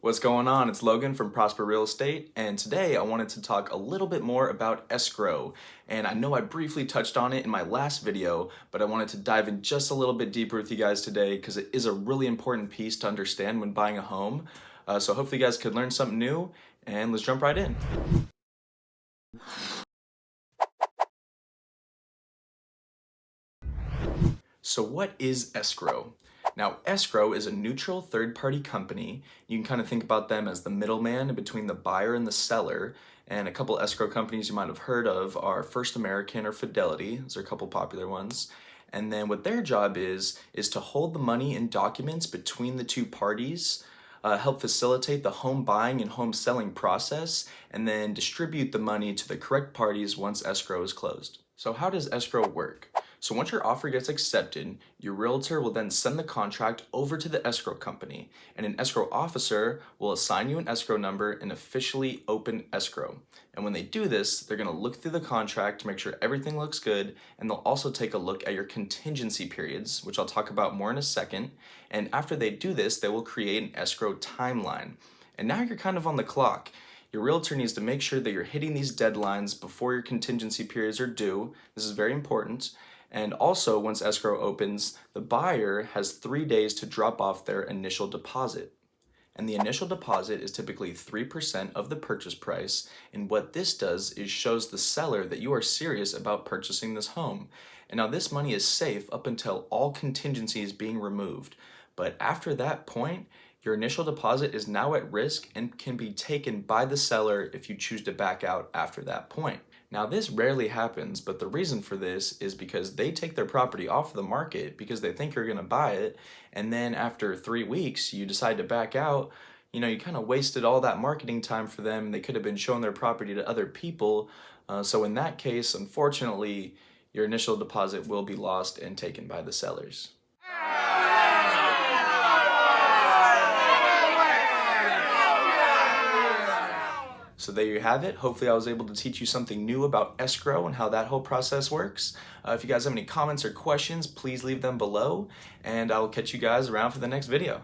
What's going on? It's Logan from Prosper Real Estate, and today I wanted to talk a little bit more about escrow. And I know I briefly touched on it in my last video, but I wanted to dive in just a little bit deeper with you guys today because it is a really important piece to understand when buying a home. So hopefully you guys could learn something new, and let's jump right in. So what is escrow? Now, escrow is a neutral third-party company. You can kind of think about them as the middleman between the buyer and the seller. And a couple escrow companies you might have heard of are First American or Fidelity. Those are a couple popular ones. And then what their job is to hold the money and documents between the two parties, help facilitate the home buying and home selling process, and then distribute the money to the correct parties once escrow is closed. So how does escrow work? So once your offer gets accepted, your realtor will then send the contract over to the escrow company, and an escrow officer will assign you an escrow number and officially open escrow. And when they do this, they're going to look through the contract to make sure everything looks good, and they'll also take a look at your contingency periods, which I'll talk about more in a second. And after they do this, they will create an escrow timeline. And now you're kind of on the clock. Your realtor needs to make sure that you're hitting these deadlines before your contingency periods are due. This is very important. And also, once escrow opens, the buyer has 3 days to drop off their initial deposit. And the initial deposit is typically 3% of the purchase price. And what this does is shows the seller that you are serious about purchasing this home. And now this money is safe up until all contingency is being removed. But after that point, your initial deposit is now at risk and can be taken by the seller if you choose to back out after that point. Now, this rarely happens, but the reason for this is because they take their property off the market because they think you're going to buy it, and then after 3 weeks, you decide to back out. You kind of wasted all that marketing time for them. They could have been showing their property to other people. So in that case, unfortunately, your initial deposit will be lost and taken by the sellers. So there you have it. Hopefully I was able to teach you something new about escrow and how that whole process works. If you guys have any comments or questions, please leave them below, and I'll catch you guys around for the next video.